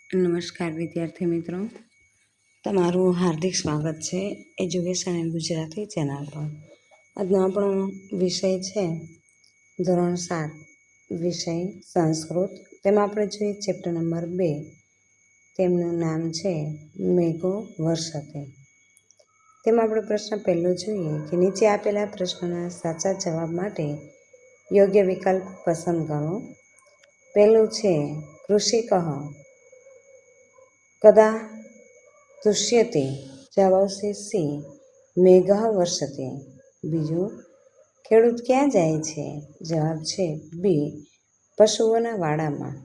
નમસ્કાર વિદ્યાર્થી મિત્રો, તમારું હાર્દિક સ્વાગત છે એજ્યુકેશન એન્ડ ગુજરાતી ચેનલ પર. આજનો આપણો વિષય છે ધોરણ 7 વિષય સંસ્કૃત. તેમાં આપણે જોઈએ ચેપ્ટર નંબર 2. તેમનું નામ છે મેઘો વર્ષતે. તેમાં આપણે પ્રશ્ન પહેલો જોઈએ કે નીચે આપેલા પ્રશ્નના સાચા જવાબ માટે યોગ્ય વિકલ્પ પસંદ કરો. પહેલું છે કૃષિકઃ કદા તુષ્યતે, જવાબ આવશે સી મેઘ વર્ષતે. બીજું, ખેડૂત ક્યાં જાય છે? જવાબ છે બી પશુઓના વાડામાં.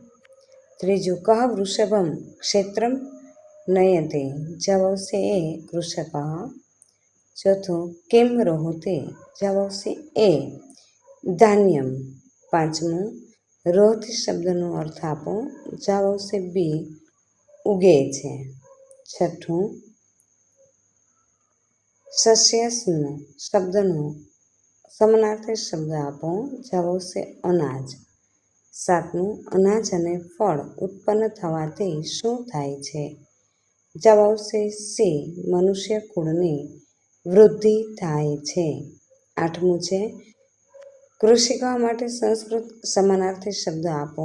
ત્રીજું, કહ વૃષભમ ક્ષેત્રમ નયતે, જવાબ આવશે એ કૃષકઃ. ચોથું, કિમ રોહતે, જવાબ આવશે એ ધાન્યમ. પાંચમું, રોહતી શબ્દનો અર્થ આપો, જવાબ આવશે બી ઉગે છે. છઠ્ઠું, સસ્યસ્મ શબ્દનો સમાનાર્થી શબ્દ આપો, જવાબ આવશે અનાજ. સાતમું, અનાજ અને ફળ ઉત્પન્ન થવાથી શું થાય છે? જવાબ આવશે સી મનુષ્ય કુળની વૃદ્ધિ થાય છે. આઠમું છે કૃષિક માટે સંસ્કૃત સમાનાર્થી શબ્દ આપો,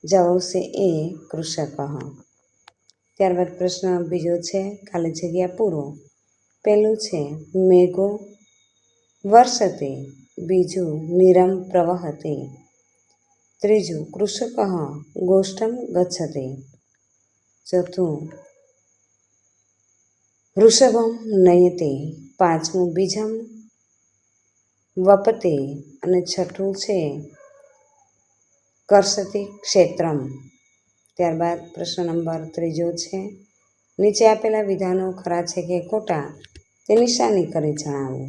જવાબ આવશે એ કૃષકઃ. ત્યારબાદ પ્રશ્ન બીજો છે ખાલી જગ્યા પૂરો. પહેલું છે મેઘો વર્ષતે, બીજું નિરમ પ્રવહતે, ત્રીજું કૃષકઃ ગોષ્ઠમ ગચ્છતે, ચોથું વૃષભમ નયતે, પાંચમું બીજમ વપતે અને છઠ્ઠું છે કર્ષતિ ક્ષેત્રમ. ત્યારબાદ પ્રશ્ન નંબર ત્રીજો છે નીચે આપેલા વિધાનો ખરા છે કે ખોટા તે નિશાની કરી જણાવો.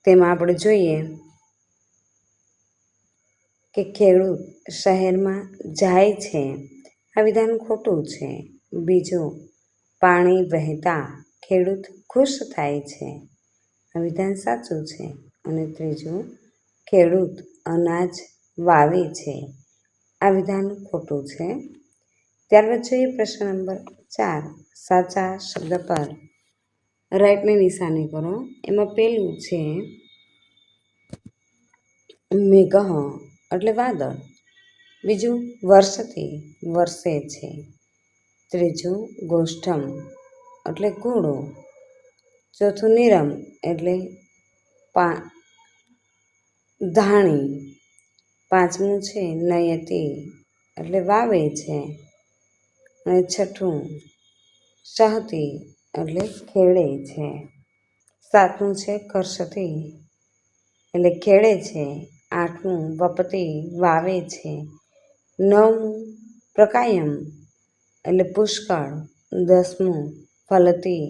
તેમાં આપણે જોઈએ કે ખેડૂત શહેરમાં જાય છે, આ વિધાન ખોટું છે. બીજું, પાણી વહેતા ખેડૂત ખુશ થાય છે, આ વિધાન સાચું છે. અને ત્રીજું, ખેડૂત અનાજ વાવે છે, આ વિધાન ખોટું છે. ત્યારબાદ જોઈએ પ્રશ્ન નંબર 4. સાચા શબ્દ પર રાઈટની નિશાની કરો. એમાં પહેલું છે મેઘ એટલે વાદળ, બીજું વર્ષતે વરસે છે, ત્રીજું ગોષ્ઠમ એટલે ઘોડો, ચોથું નિરમ એટલે ધાણી, પાંચમું છે નયતી એટલે વાવે છે, અને છઠ્ઠું સહતી એટલે ખેડે છે, સાતમું છે કર્ષતી એટલે ખેડે છે, આઠમું વપતી વાવે છે, નવમું પ્રકાયમ એટલે પુષ્કળ, દસમું ફલતી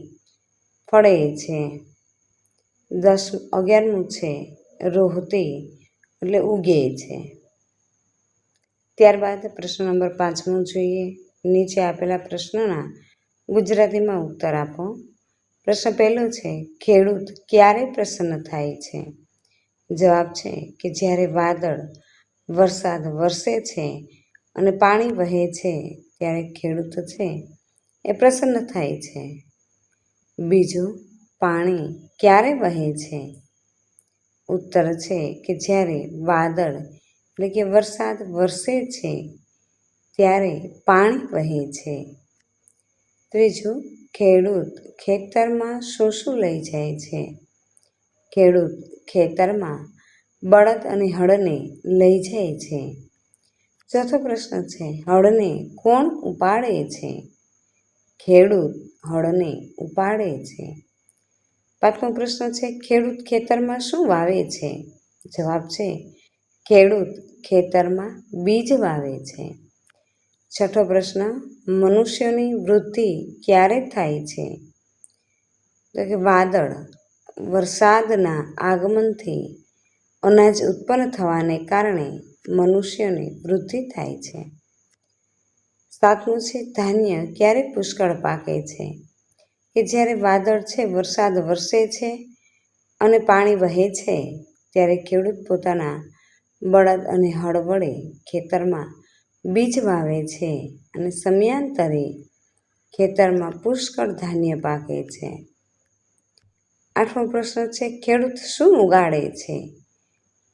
ફળે છે, 11મું છે રોહતી એટલે ઉગે છે. ત્યારબાદ પ્રશ્ન નંબર 5 જોઈએ. નીચે આપેલા પ્રશ્નોના ગુજરાતીમાં ઉત્તર આપો. પ્રશ્ન પહેલો છે ખેડૂત ક્યારે પ્રસન્ન થાય છે? જવાબ છે કે જ્યારે વાદળ વરસાદ વરસે છે અને પાણી વહે છે ત્યારે ખેડૂત છે એ પ્રસન્ન થાય છે. બીજું, પાણી ક્યારે વહે છે? ઉત્તર છે કે જ્યારે વાદળ એટલે કે વરસાદ વરસે છે ત્યારે પાણી વહે છે. ત્રીજું, ખેડૂત ખેતરમાં શું શું લઈ જાય છે? ખેડૂત ખેતરમાં બળદ અને હળને લઈ જાય છે. ચોથો પ્રશ્ન છે હળને કોણ ઉપાડે છે? ખેડૂત હળને ઉપાડે છે. પાંચમો પ્રશ્ન છે ખેડૂત ખેતરમાં શું વાવે છે? જવાબ છે ખેડૂત ખેતરમાં બીજ વાવે છે. છઠ્ઠો પ્રશ્ન મનુષ્યોની વૃદ્ધિ ક્યારે થાય છે? તો કે વાદળ વરસાદના આગમનથી અનાજ ઉત્પન્ન થવાને કારણે મનુષ્યની વૃદ્ધિ થાય છે. સાતમું છે ધાન્ય ક્યારે પુષ્કળ પાકે છે? કે જ્યારે વાદળ છે વરસાદ વરસે છે અને પાણી વહે છે ત્યારે ખેડૂત પોતાના બળદ અને હળ વડે ખેતરમાં બીજ વાવે છે અને સમયાંતરે ખેતરમાં પુષ્કળ ધાન્ય પાકે છે. 8મો પ્રશ્ન છે, ખેડૂત શું ઉગાડે છે?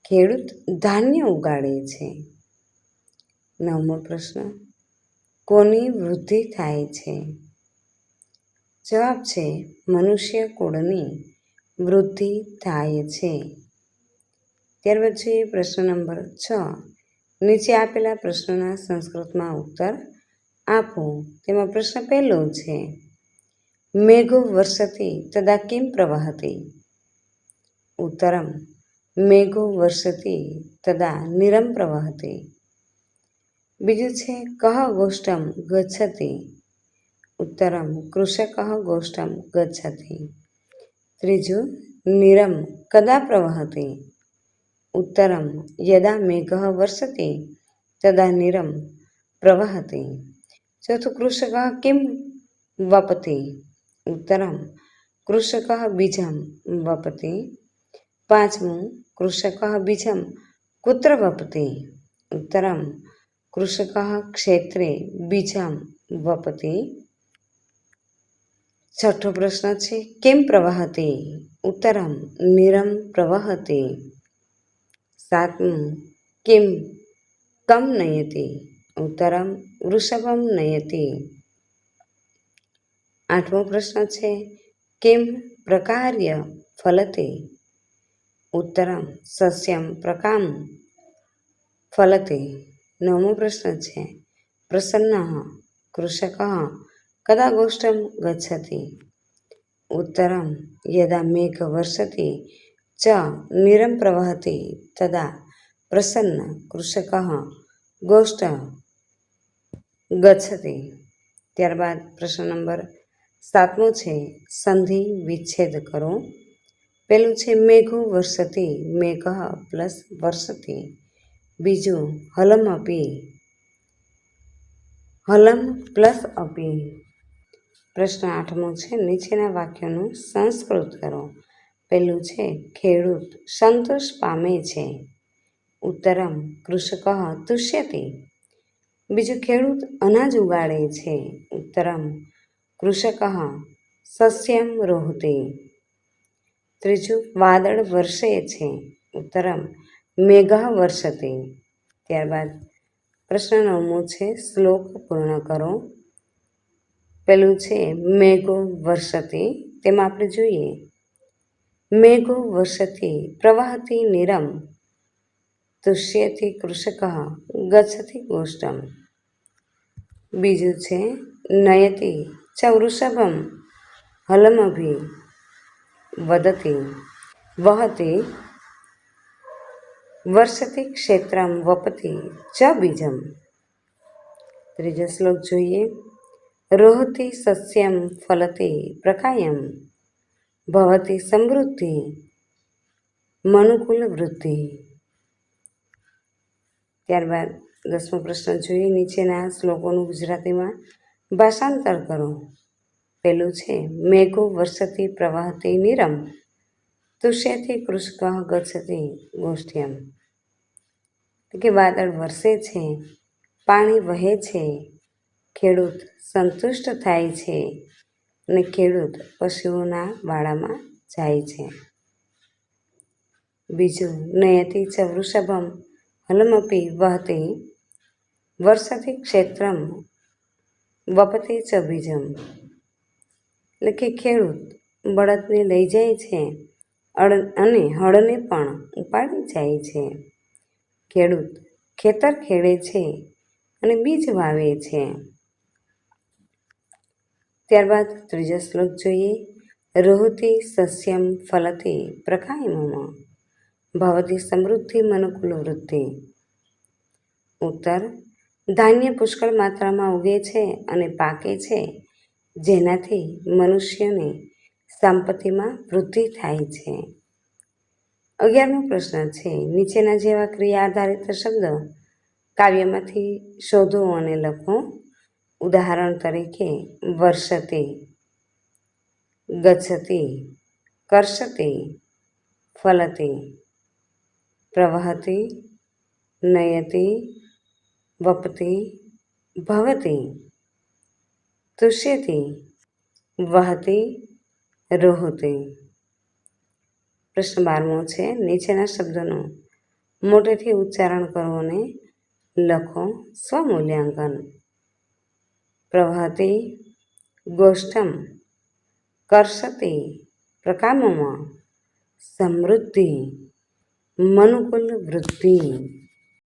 ખેડૂત ધાન્ય ઉગાડે છે. 9મો પ્રશ્ન, કોની વૃદ્ધિ થાય છે? જવાબ છે મનુષ્ય કુળની વૃદ્ધિ થાય છે. ત્યારબાદ જોઈએ પ્રશ્ન નંબર 6. નીચે આપેલા પ્રશ્નોના સંસ્કૃતમાં ઉત્તર આપો. તેમાં પ્રશ્ન પહેલો છે, મેઘો વર્ષતિ તદા કિમ પ્રવહતિ? ઉત્તરમ મેઘો વર્ષતિ તદા નીરમ પ્રવહતિ. બીજું છે, કહ ગોષ્ઠમ ગચ્છતિ? ઉત્તરમ કૃષકઃ ગોષ્ઠમ ગચ્છતિ. ત્રીજું, નીરમ કદા પ્રવહતિ? ઉત્તરમ યદા મેઘઃ વર્ષતિ તદા નીરમ પ્રવહતિ. ચોથું, કૃષકઃ કિમ વપતિ? ઉત્તરમ કૃષકઃ બીજમ વપતિ. પાંચમું, કૃષકઃ બીજમ કુત્ર વપતિ? ઉત્તરમ કૃષકઃ ક્ષેત્રે બીજમ વપતિ. છઠ્ઠો પ્રશ્ન છે, કેમ પ્રવહતિ? ઉત્તરમ નીરમ પ્રવહતિ. સાતમું, કિમ કમ નયતિ? ઉત્તરમ વૃષભમ નયતિ. આઠમો પ્રશ્ન છે, કિમ પ્રકાર્ય ફલતે? ઉત્તરમ સસ્યમ પ્રકામ ફલતે. નવમો પ્રશ્ન છે, પ્રસન્નઃ કૃષકઃ કદા ગોષ્ઠમ ગચ્છતિ? ઉત્તરમ યદા મેઘ વર્ષતિ ચ નીરમ પ્રવહતિ તદા પ્રસન્ન કૃષકઃ ગોષ્ઠ ગચ્છતિ. ત્યારબાદ પ્રશ્ન નંબર 7મો છે, સંધિ વિચ્છેદ કરો. પહેલું છે, મેઘો વર્ષતિ, મેઘ પ્લસ વર્ષતિ. બીજું, હલમ અપી, હલમ પ્લસ અપી. પ્રશ્ન 8મો છે, નીચેના વાક્યોનું સંસ્કૃત કરો. પહેલું છે, ખેડૂત સંતોષ પામે છે. ઉત્તરમ કૃષકઃ તુષ્યતિ. બીજું, ખેડૂત અનાજ ઉગાડે છે. ઉત્તરમ કૃષકઃ સસ્યમ રોહતે. ત્રીજું, વાદળ વરસે છે. ઉત્તરમ મેઘઃ વર્ષતે. ત્યારબાદ પ્રશ્ન 9મો છે, શ્લોક પૂર્ણ કરો. પેલું છે, મેઘો વર્ષતે. તેમાં આપણે જોઈએ, મેઘો વર્ષતિ પ્રવહતિ નીરમ તુષ્યતિ કૃષકઃ ગચ્છતિ ગોષ્ઠમ. બીજું છે, નયતિ ચ વૃષભમ હલમભી વદતિ વહતિ વર્ષતિ ક્ષેત્રમ વપતિ ચ બીજમ. ત્રીજો શ્લોક જોઈએ, રોહતિ સસ્યમ ફલતે પ્રકાયમ ભવતિ સમૃદ્ધિ મનુકુલ વૃદ્ધિ. ત્યારબાદ 10મો પ્રશ્ન જોઈએ, નીચેના શ્લોકોનું ગુજરાતીમાં ભાષાંતર કરો. પેલું છે, મેઘો વર્ષતિ પ્રવહતિ નીરમ તુષ્યતિ કૃષકઃ ગચ્છતિ ગોષ્ઠ્યમ. કે વાદળ વરસે છે, પાણી વહે છે, ખેડૂત સંતુષ્ટ થાય છે અને ખેડૂત પશુઓના વાડામાં જાય છે. બીજું, નયતિ ચ વૃષભમ હલમપી વહતિ વર્ષતિ ક્ષેત્રમ વપતિ ચ બીજમ. એટલે કે ખેડૂત બળદને લઈ જાય છે અને હળને પણ ઉપાડી જાય છે. ખેડૂત ખેતર ખેડે છે અને બીજ વાવે છે. ત્યારબાદ ત્રીજો શ્લોક જોઈએ, રોહતિ સસ્યમ ફલતે પ્રકાયમમ ભવતી સમૃદ્ધિ મનુકુલ વૃદ્ધિ. ઉત્તર, ધાન્ય પુષ્કળ માત્રામાં ઉગે છે અને પાકે છે, જેનાથી મનુષ્યની સંપત્તિમાં વૃદ્ધિ થાય છે. 11મો પ્રશ્ન છે, નીચેના જેવા ક્રિયા આધારિત શબ્દ કાવ્યમાંથી શોધો અને લખો. ઉદાહરણ તરીકે, વર્ષતે, ગચ્છતિ, કર્ષતે, ફલતે, પ્રવહતિ, નયતિ, વપતિ ભવતિ તુષ્યતિ વહતિ રોહતે. પ્રશ્ન 12મો છે. નીચેના શબ્દોનું મોટેથી ઉચ્ચારણ કરો અને લખો. સ્વમૂલ્યાંકન. પ્રવહતિ ગોષ્ઠમ, કર્ષતિ પ્રકામમ, સમૃદ્ધિ, મનુકુલ વૃદ્ધિ.